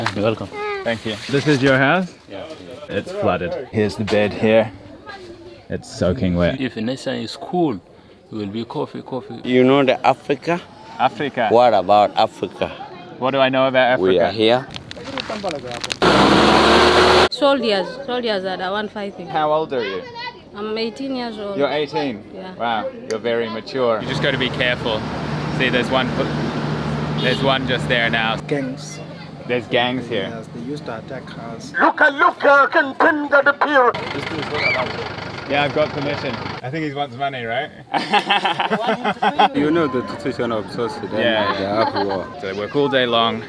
You're welcome. Thank you. This is your house? Yeah. It's flooded. Here's the bed here. It's soaking wet. If Nessa is cool, it will be coffee. You know the Africa? Africa. What about Africa? What do I know about Africa? We are here. Soldiers are the one fighting. How old are you? I'm 18 years old. You're 18? Yeah. Wow, you're very mature. You just got to be careful. See, there's one just there now. Gangs. There's gangs here. Yes, they used to attack cars. Yeah, I've got permission. I think he wants money, right? You know the situation of South Sudan. Yeah. They have war. So they work all day long,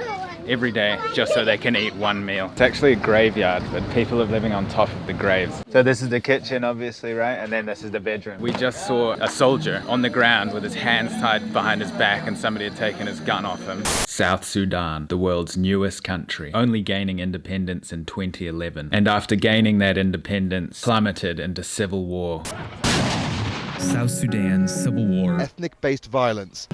every day, just so they can eat one meal. It's actually a graveyard, but people are living on top of the graves. So this is the kitchen, obviously, right? And then this is the bedroom. We just saw a soldier on the ground with his hands tied behind his back and somebody had taken his gun off him. South Sudan, the world's newest country, only gaining independence in 2011. And after gaining that independence, plummeted into civil war. South Sudan's civil war. Ethnic-based violence.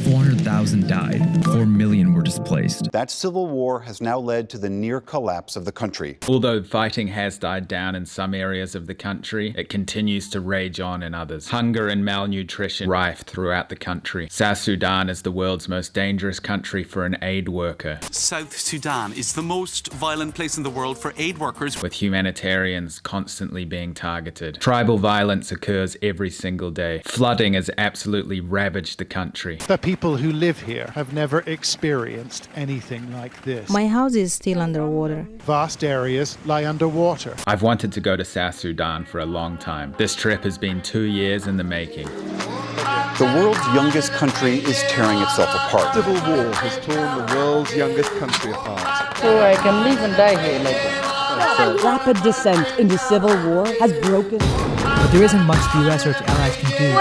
400,000 died. 4 million were displaced. That civil war has now led to the near collapse of the country. Although fighting has died down in some areas of the country, it continues to rage on in others. Hunger and malnutrition rife throughout the country. South Sudan is the world's most dangerous country for an aid worker. South Sudan is the most violent place in the world for aid workers, with humanitarians constantly being targeted. Tribal violence occurs every single day. Flooding has absolutely ravaged the country. The people who live here have never experienced anything like this. My house is still underwater. Vast areas lie underwater. I've wanted to go to South Sudan for a long time. This trip has been 2 years in the making. The world's youngest country is tearing itself apart. Civil war has torn the world's youngest country apart. So I can live and die here like this. Rapid descent into civil war has broken. But there isn't much the US or its allies can do.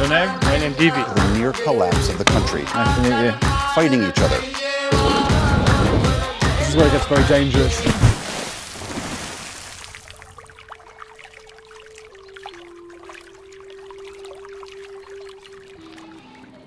Your name? My name Divi. The near collapse of the country. Nice to meet you. Fighting each other. This is where it gets very dangerous.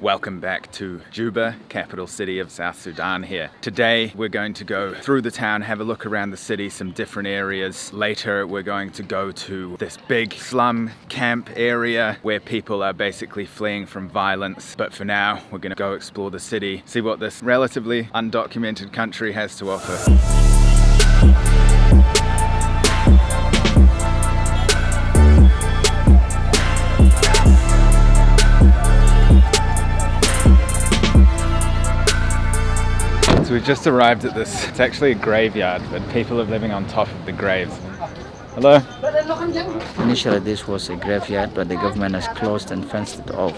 Welcome back to Juba, capital city of South Sudan here. Today we're going to go through the town, have a look around the city, some different areas. Later we're going to go to this big slum camp area where people are basically fleeing from violence. But for now we're going to go explore the city, see what this relatively undocumented country has to offer. So we just arrived at this, it's actually a graveyard, but people are living on top of the graves. Hello? Initially this was a graveyard, but the government has closed and fenced it off.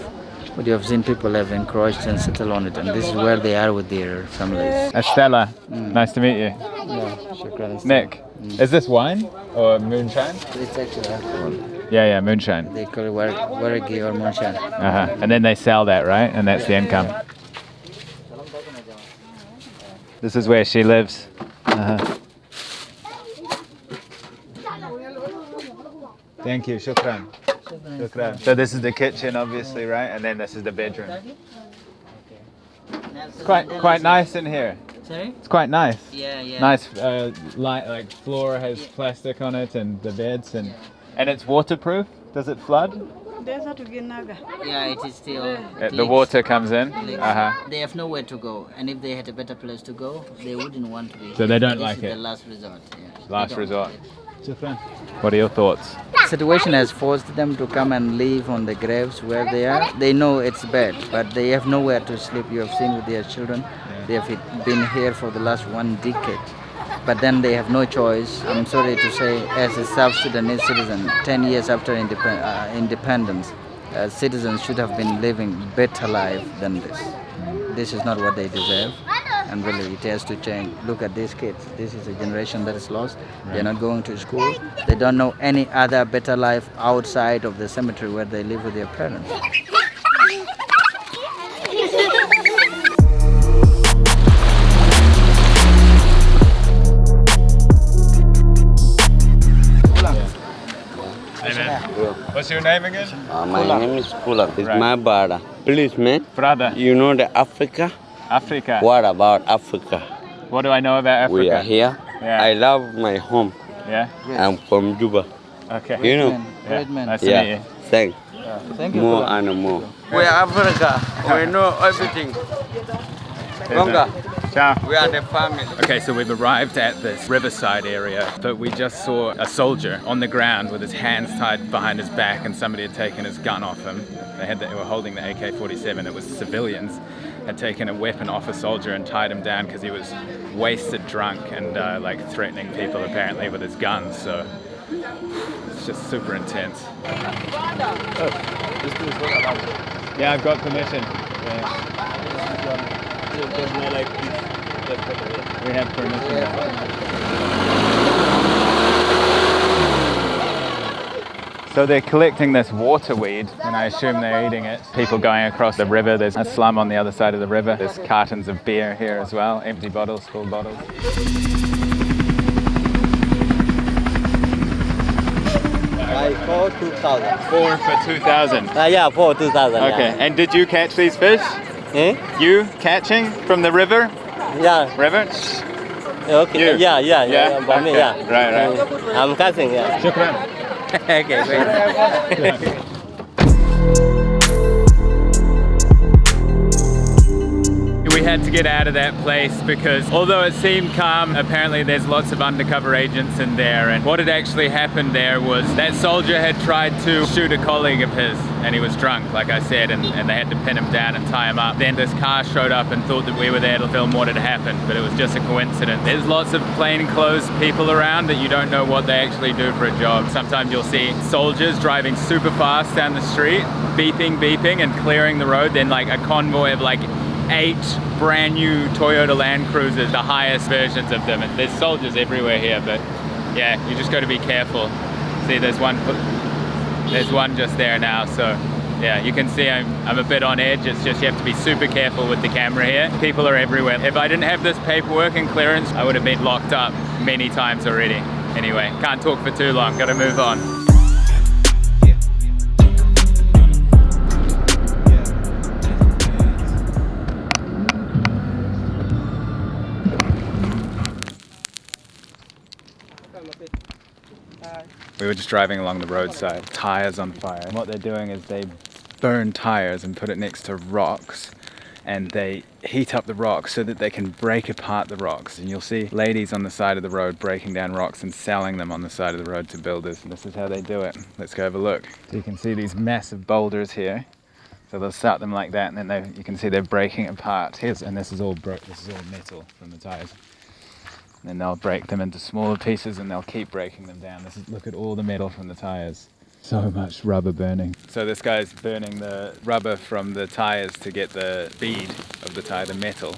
But you have seen people have encroached and settled on it, and this is where they are with their families. Estella, nice to meet you. Yeah, shukran. Nick, is this wine or moonshine? It's actually alcohol. Yeah, moonshine. They call it waragi or moonshine. And then they sell that, right? And that's the income. This is where she lives. Thank you, shukran. Shukran. So this is the kitchen, obviously, right? And then this is the bedroom. It's quite nice in here. Sorry? It's quite nice. Yeah. Nice, like floor has plastic on it, and the beds, and it's waterproof. Does it flood? Yeah, it is still. The water comes in. They have nowhere to go, and if they had a better place to go, they wouldn't want to be. So they don't like it. This is the last resort. Yeah. Last resort. What are your thoughts? The situation has forced them to come and live on the graves where they are. They know it's bad, but they have nowhere to sleep. You have seen with their children. Yeah. They have been here for the last 1 decade. But then they have no choice. I'm sorry to say, as a South Sudanese citizen, 10 years after independence, citizens should have been living better life than this. This is not what they deserve, and really it has to change. Look at these kids. This is a generation that is lost. They're not going to school. They don't know any other better life outside of the cemetery where they live with their parents. What's your name again? My name is Kula. It's my brother. Please, man. Brother. You know the Africa? Africa. What about Africa? What do I know about Africa? We are here. Yeah. I love my home. Yeah? I'm from Juba. Okay. You know? Great man. Nice to meet you. Thanks. Thank you. More and more. We are Africa. We know everything. Gonga. Ciao. We are the family. Okay, so we've arrived at this riverside area, but we just saw a soldier on the ground with his hands tied behind his back, and somebody had taken his gun off him. They were holding the AK-47. It was civilians had taken a weapon off a soldier and tied him down because he was wasted drunk and like threatening people apparently with his guns. So it's just super intense. Yeah, I've got permission. We have permission. So they're collecting this waterweed, and I assume they're eating it. People going across the river. There's a slum on the other side of the river. There's cartons of beer here as well, empty bottles, full bottles. For 2,000. 4 for 2,000. Yeah, for 2,000. Okay, and did you catch these fish? Eh? You catching from the river? Yeah. River? Okay. You? Yeah. For me, Okay. yeah. Right. I'm catching, yeah. Shukran. Okay, great. We had to get out of that place because although it seemed calm, apparently there's lots of undercover agents in there, and what had actually happened there was that soldier had tried to shoot a colleague of his and he was drunk, like I said, and they had to pin him down and tie him up. Then this car showed up and thought that we were there to film what had happened, but it was just a coincidence. There's lots of plainclothes people around that you don't know what they actually do for a job. Sometimes you'll see soldiers driving super fast down the street, beeping and clearing the road, then like a convoy of like 8 brand new Toyota Land Cruisers, the highest versions of them. And there's soldiers everywhere here, but yeah, you just got to be careful. See, there's one just there now, so yeah, you can see I'm a bit on edge. It's just you have to be super careful with the camera here. People are everywhere. If I didn't have this paperwork and clearance, I would have been locked up many times already. Anyway, can't talk for too long, gotta move on. We were just driving along the roadside, tires on fire. And what they're doing is they burn tires and put it next to rocks, and they heat up the rocks so that they can break apart the rocks. And you'll see ladies on the side of the road breaking down rocks and selling them on the side of the road to builders. And this is how they do it. Let's go have a look. So you can see these massive boulders here. So they'll start them like that, and then you can see they're breaking it apart. And this is all metal from the tires. And then they'll break them into smaller pieces and they'll keep breaking them down. Look at all the metal from the tires. So much rubber burning. So this guy's burning the rubber from the tires to get the bead of the tire, the metal.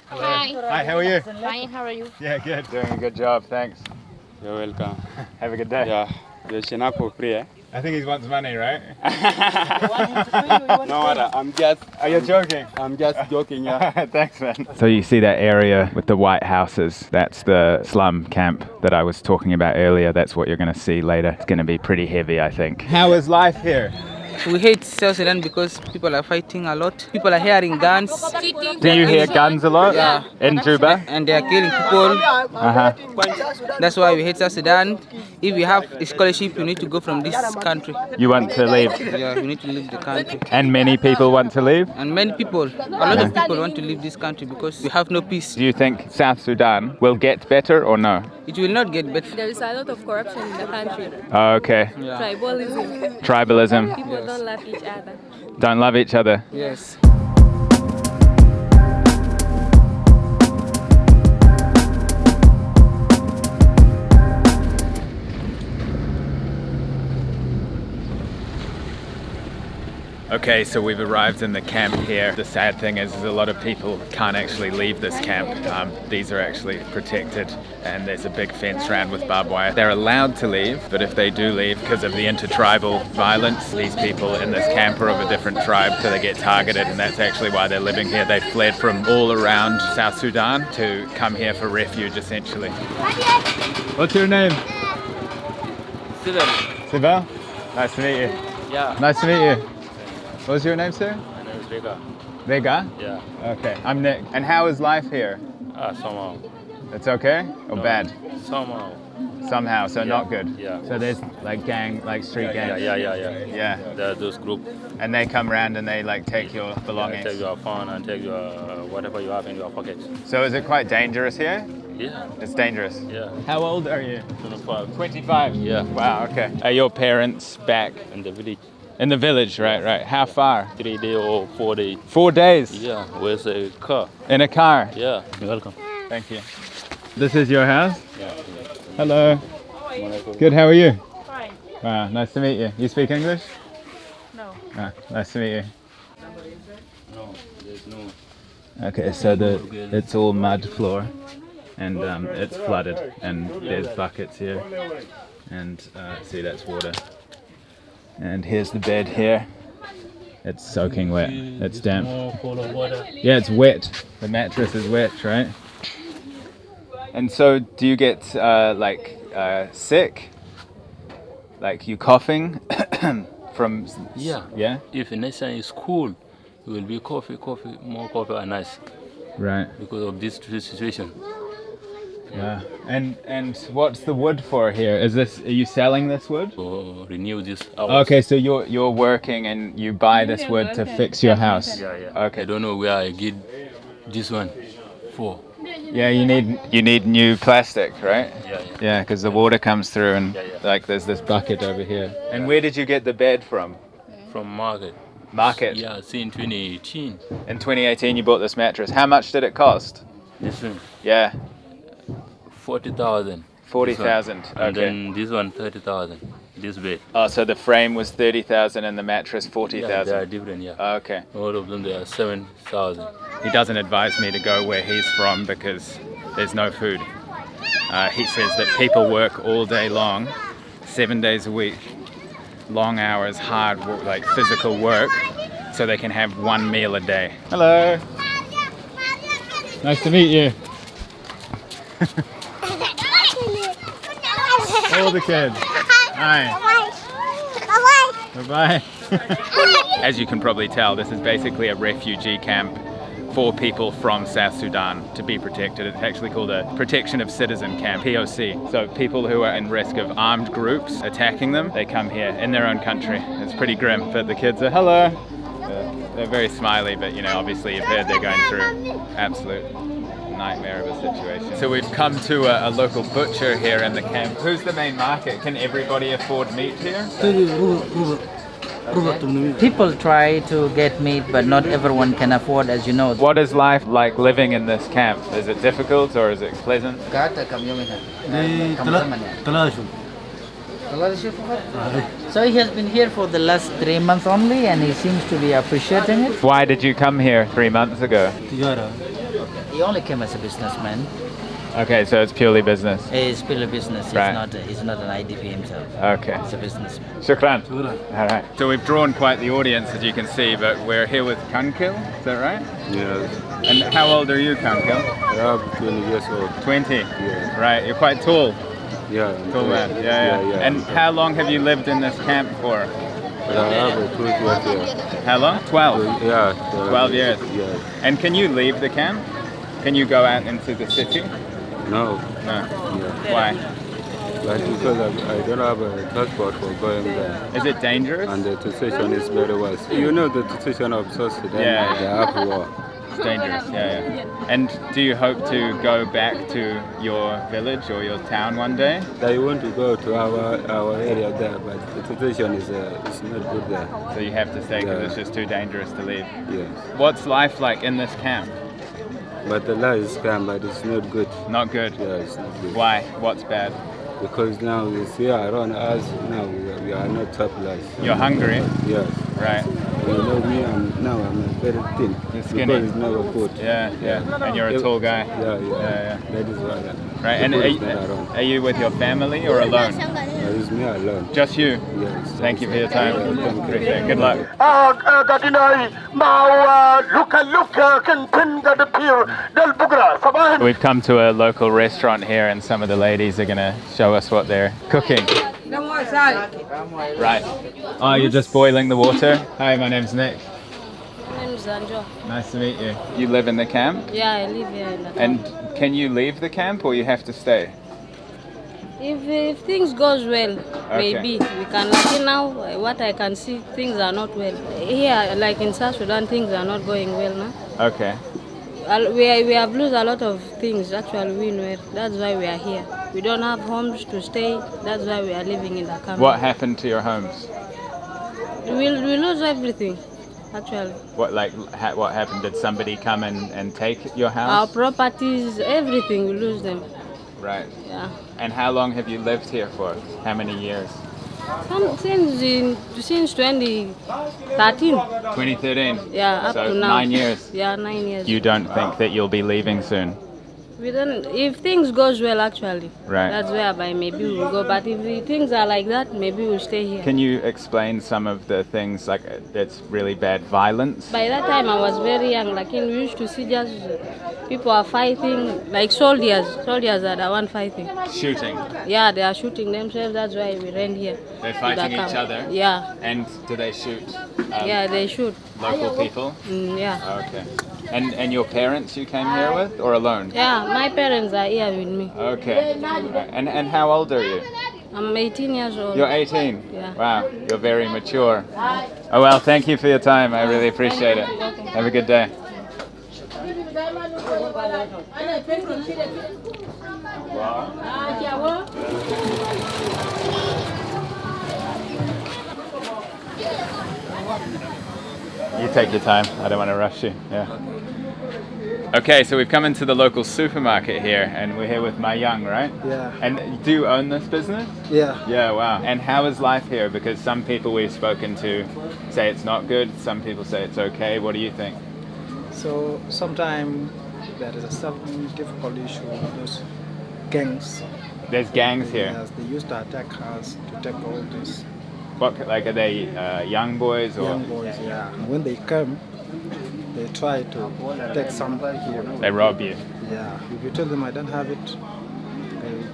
Hi. Hi, how are you? Fine, how are you? Yeah, good. Doing a good job, thanks. You're welcome. Have a good day. Yeah. I think he wants money, right? No, I'm just... Are you joking? I'm just joking, yeah. Thanks, man. So you see that area with the white houses? That's the slum camp that I was talking about earlier. That's what you're going to see later. It's going to be pretty heavy, I think. How is life here? We hate South Sudan because people are fighting a lot. People are hearing guns. Do you hear guns a lot? Yeah. In Juba? And they are killing people. That's why we hate South Sudan. If we have a scholarship, we need to go from this country. You want to leave? Yeah, we need to leave the country. And many people want to leave? And many people, a lot of people want to leave this country because we have no peace. Do you think South Sudan will get better or no? It will not get better. There is a lot of corruption in the country. Oh, okay. Yeah. Tribalism. Tribalism. People don't love each other. Don't love each other? Yes. Okay, so we've arrived in the camp here. The sad thing is a lot of people can't actually leave this camp. These are actually protected and there's a big fence around with barbed wire. They're allowed to leave, but if they do leave because of the intertribal violence, these people in this camp are of a different tribe, so they get targeted, and that's actually why they're living here. They fled from all around South Sudan to come here for refuge, essentially. What's your name? Sibel. Sibel? Nice to meet you. Yeah. Nice to meet you. What was your name, sir? Vega. Vega? Yeah. Okay, I'm Nick. And how is life here? Somehow. It's okay or bad? Somehow. Somehow, so not good. Yeah. So there's like street gangs. Yeah. There are those groups. And they come around and they like take your belongings. Take your phone and take your whatever you have in your pocket. So is it quite dangerous here? Yeah. It's dangerous. Yeah. How old are you? 25. 25. Yeah. Wow. Okay. Are your parents back in the village? In the village, right. How far? 3 days or 4 days. 4 days? Yeah, with a car. In a car? Yeah, you're welcome. Thank you. This is your house? Yeah. Hello. Good, how are you? Fine. Wow, nice to meet you. You speak English? No. Ah, nice to meet you. No, there's no. Okay, so it's all mud floor and it's flooded and there's buckets here and see, that's water. And here's the bed here. It's soaking wet. It's damp. Yeah, it's wet. The mattress is wet, right? And so, do you get sick? Like you coughing from? Yeah. If next time is cool, it will be more coffee and ice. Right. Because of this situation. Yeah. And what's the wood for here? Are you selling this wood? Renew this house. Okay, so you're working and you buy this wood to fix your house. Yeah. Okay. I don't know where I get this one for. Yeah, you need new plastic, right? Yeah. Yeah, because the water comes through and like there's this bucket over here. And where did you get the bed from? From market. Market? Yeah, see in 2018. In 2018 you bought this mattress. How much did it cost? This one. Yeah. 40,000. 40,000. Okay. And then this one 30,000. This bed. Oh, so the frame was 30,000 and the mattress 40,000. Yeah, they are different. Yeah. Okay. All of them they are 7,000. He doesn't advise me to go where he's from because there's no food. He says that people work all day long, 7 days a week, long hours, hard work, like physical work, so they can have one meal a day. Hello. Nice to meet you. All the kids. Hi. Bye-bye. As you can probably tell, this is basically a refugee camp for people from South Sudan to be protected. It's actually called a Protection of Citizen Camp, POC. So people who are in risk of armed groups attacking them, they come here in their own country. It's pretty grim, but the kids are, hello. They're very smiley, but obviously you've heard they're going through absolute nightmare of a situation. So we've come to a local butcher here in the camp. Who's the main market? Can everybody afford meat here? People try to get meat, but not everyone can afford, as you know. What is life like living in this camp? Is it difficult or is it pleasant? So he has been here for the last 3 months only, and he seems to be appreciating it. Why did you come here 3 months ago? He only came as a businessman. Okay, so it's purely business. It's purely business. Right. He's not an IDP himself. Okay. He's a businessman. Shukran. All right. So we've drawn quite the audience, as you can see, but we're here with Kankil. Is that right? Yes. And how old are you, Kankil? I'm 20 years old. 20? Yeah. Right. You're quite tall. Yeah. Tall man. Yeah. And how long have you lived in this camp for? I have 12 years. How long? 12? Yeah. 12 years? Yes. And can you leave the camp? Can you go out into the city? No. No. Yeah. Why? But because I don't have a transport for going there. Is it dangerous? And the situation is very worse. You know the situation of South Sudan. Yeah. They have war. It's dangerous, yeah. And do you hope to go back to your village or your town one day? I want to go to our area there, but the situation is not good there. So you have to stay because it's just too dangerous to leave? Yes. What's life like in this camp? But the life is calm, but it's not good. Not good? Yeah, it's not good. Why? What's bad? Because now we see around us, now we are not topless. You're hungry? Yes. Right. You know me, I'm very thin. You're skinny? Because it's never good. Yeah. And you're a tall guy? Yeah. That is why. Right, and are you with your family or alone? It's me alone. Just you? Yes. Thank you for your time. Appreciate it. Good luck. We've come to a local restaurant here and some of the ladies are going to show us what they're cooking. Right. Oh, you're just boiling the water? Hi, my name's Nick. My name's Zanjo. Nice to meet you. You live in the camp? Yeah, I live here in the camp. And can you leave the camp or you have to stay? If things goes well, maybe we can. Like now, what I can see, things are not well. Here, like in South Sudan, things are not going well now. Okay. We have lost a lot of things. Actually, we know it. That's why we are here. We don't have homes to stay. That's why we are living in the camp. What happened to your homes? We lose everything, actually. What what happened? Did somebody come and take your house? Our properties, everything, we lose them. Right. Yeah. And how long have you lived here for? How many years? Since 2013. 2013? Yeah, up so to now. 9 years? Yeah, 9 years. You don't think that you'll be leaving soon? We don't, if things goes well, actually, right. That's whereby maybe we'll go. But if the things are like that, maybe we'll stay here. Can you explain some of the things like that's really bad violence? By that time, I was very young. Like we used to see just people are fighting, like soldiers. Soldiers are the one fighting. Shooting. Yeah, they are shooting themselves. That's why we ran here. They're fighting each other. Yeah. And do they shoot? Yeah, they shoot. Local people. Yeah. Okay. And your parents you came here with or alone? Yeah, my parents are here with me. Okay. And how old are you? I'm 18 years old. You're 18? Yeah. Wow, you're very mature. Oh well, thank you for your time. I really appreciate it. Have a good day. You take your time. I don't want to rush you. Yeah. Okay, so we've come into the local supermarket here, and we're here with my young, right? Yeah. And do you own this business? Yeah. Yeah, wow. And how is life here? Because some people we've spoken to say it's not good, some people say it's okay. What do you think? So sometimes there is a some difficult issue with those gangs. There's gangs here? Yes, they used to attack us to take all this. What, like, are they young boys or? Young boys, yeah. When they come, they try to take some here. They rob you? Yeah. If you tell them I don't have it, they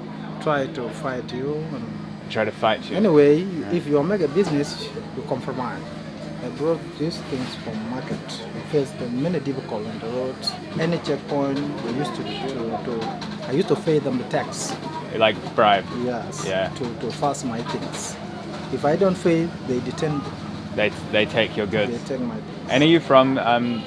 try to fight you. And try to fight you? Anyway, if you make a business, you compromise. I brought these things from market. We faced many difficulties on the roads. Any checkpoint, we used I used to pay them the tax. Like bribe? Yes. Yeah. To fast my things. If I don't pay, they detain them. They take your goods? They take my things. And are you from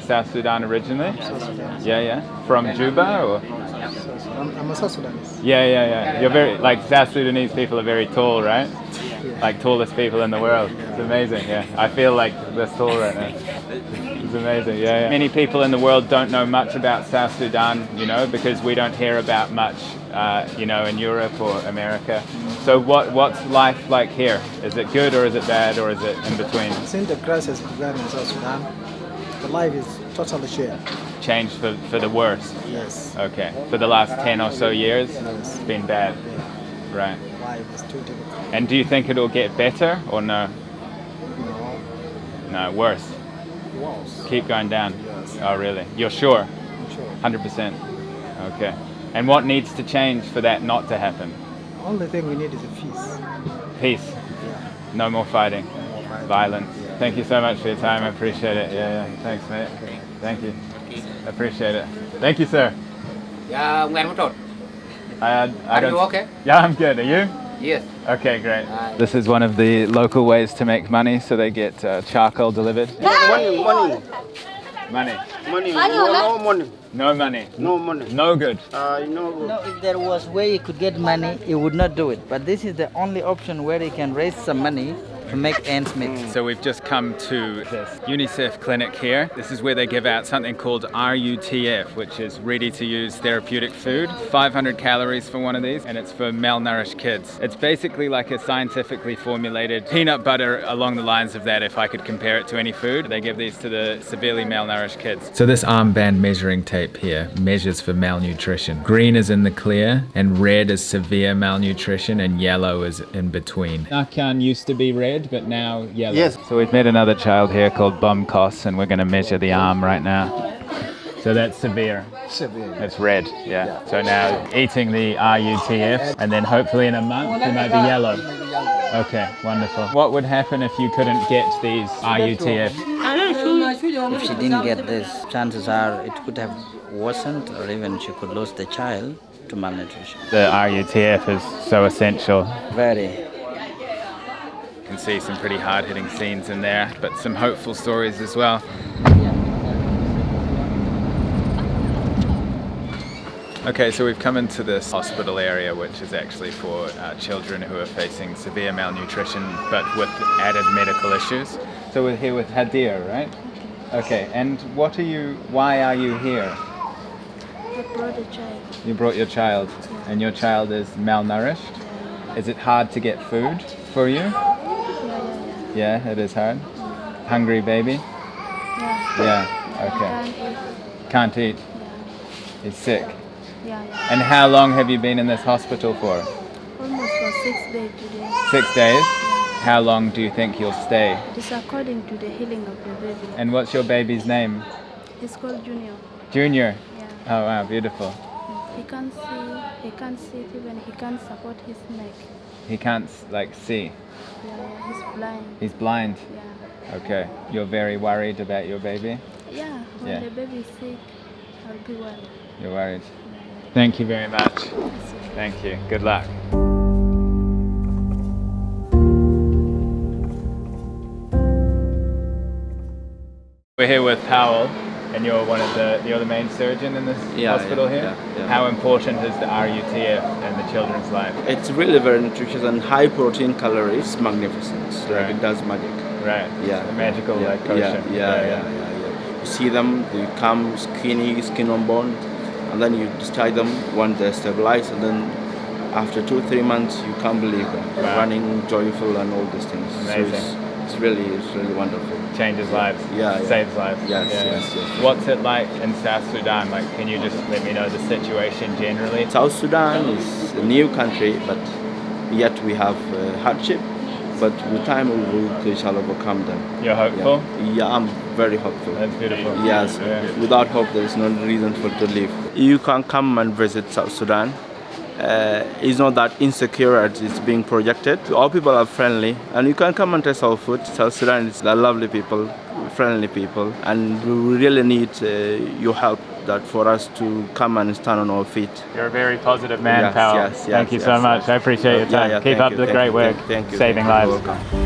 South Sudan originally? South Sudan. Yeah. From Juba or? I'm a South Sudanese. Yeah. You're very, like, South Sudanese people are very tall, right? Yeah. Like tallest people in the world. It's amazing, yeah. I feel like this tall right now. It's amazing, yeah. Many people in the world don't know much about South Sudan, you know, because we don't hear about much, you know, in Europe or America. So what's life like here? Is it good or is it bad or is it in between? Since the crisis began in South Sudan, the life is totally changed. Changed for the worse? Yes. Okay. For the last 10 or so years, yes. It's been bad? Yeah. Right. Life is too difficult. And do you think it'll get better or no? No. No, worse? Worse. Keep going down? Yes. Oh, really? You're sure? I'm sure. 100%? Okay. And what needs to change for that not to happen? The only thing we need is a peace. Peace? Yeah. No more fighting? No more fighting. Violence? Yeah. Thank you so much for your time. I appreciate it. Yeah. Thanks, mate. Okay. Thank you. Appreciate it. Thank you, sir. Yeah, when we talk. I Are don't... you okay? Yeah, I'm good. Are you? Yes. Okay, great. This is one of the local ways to make money, so they get charcoal delivered. Money. Money. No money. No money. No money. No good. No, if there was way you could get money, you would not do it. But this is the only option where you can raise some money to make ends meet. So we've just come to this UNICEF clinic here. This is where they give out something called RUTF, which is ready-to-use therapeutic food. 500 calories for one of these, and it's for malnourished kids. It's basically like a scientifically formulated peanut butter along the lines of that, if I could compare it to any food. They give these to the severely malnourished kids. So this armband measuring tape here measures for malnutrition. Green is in the clear, and red is severe malnutrition, and yellow is in between. Nakan used to be red, but now yellow. Yes. So we've met another child here called Bum Koss, and we're going to measure the arm right now. So that's severe. Severe. It's red, yeah. So now eating the RUTF, and then hopefully in a month it might be yellow. Okay, wonderful. What would happen if you couldn't get these RUTF? If she didn't get this, chances are it could have worsened, or even she could lose the child to malnutrition. The RUTF is so essential. Very. You can see some pretty hard-hitting scenes in there, but some hopeful stories as well. Okay, so we've come into this hospital area, which is actually for children who are facing severe malnutrition, but with added medical issues. So we're here with Hadir, right? Okay, and why are you here? I brought a child. You brought your child, and your child is malnourished? Is it hard to get food for you? Yeah, it is hard? Hungry baby? Yeah, okay. Can't eat? He's sick? And how long have you been in this hospital for? Almost for 6 days today. 6 days? How long do you think you'll stay? It's according to the healing of the baby. And what's your baby's name? It's called Junior. Junior? Yeah. Oh wow, beautiful. He can't see, he can't sit, even he can't support his neck. He can't see? Yeah, he's blind. He's blind? Yeah. Okay. You're very worried about your baby? Yeah, when the baby is sick, I'll be worried. You're worried? Thank you very much. Thank you. Good luck. We're here with Powell, and you're you're the main surgeon in this hospital here. Yeah. How important is the RUTF in the children's life? It's really very nutritious and high protein calories, magnificent. Like it does magic. Right. Yeah. The magical potion. Yeah. You see them, they come skinny, skin on bone, and then you discharge them when they're stabilized, and then after 2-3 months, you can't believe them. Wow. Running, joyful, and all these things. Amazing. So it's really wonderful. Changes lives. Saves lives. Yes. What's it like in South Sudan? Like, can you just let me know the situation generally? South Sudan is a new country, but yet we have hardship. But with time we shall overcome them. You're hopeful? Yeah, I'm very hopeful. That's beautiful. Yes, without hope there is no reason to live. You can come and visit South Sudan. It's not that insecure as it's being projected. All people are friendly, and you can come and taste our food. South Sudan is lovely people, friendly people, and we really need your help for us to come and stand on our feet. You're a very positive man, Powell. Yes, thank you so much. I appreciate your time. Keep up the great work, saving lives. You're welcome.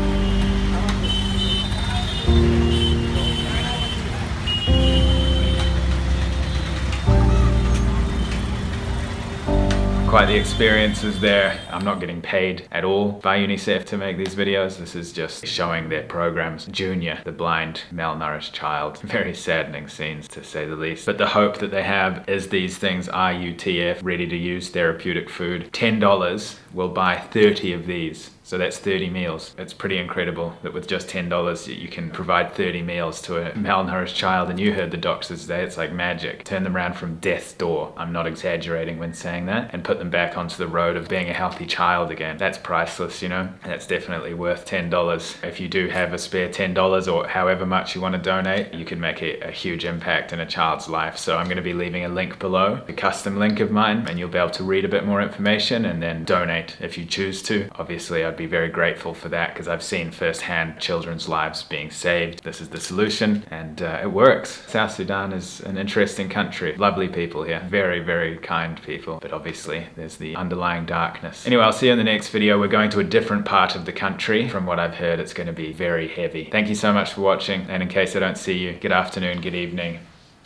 Quite the experiences there. I'm not getting paid at all by UNICEF to make these videos. This is just showing their programs. Junior, the blind, malnourished child. Very saddening scenes, to say the least. But the hope that they have is these things, RUTF, ready to use therapeutic food. $10 will buy 30 of these. So that's 30 meals. It's pretty incredible that with just $10 you can provide 30 meals to a malnourished child. And you heard the doctors say it's like magic. Turn them around from death's door. I'm not exaggerating when saying that. And put them back onto the road of being a healthy child again. That's priceless, you know? That's definitely worth $10. If you do have a spare $10 or however much you want to donate, you can make a huge impact in a child's life. So I'm going to be leaving a link below, a custom link of mine, and you'll be able to read a bit more information and then donate if you choose to. Obviously, I'd be very grateful for that because I've seen firsthand children's lives being saved. This is the solution, and it works. South Sudan is an interesting country. Lovely people here. Very, very kind people. But obviously, there's the underlying darkness. Anyway, I'll see you in the next video. We're going to a different part of the country. From what I've heard, it's going to be very heavy. Thank you so much for watching, and in case I don't see you, good afternoon, good evening,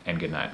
and good night.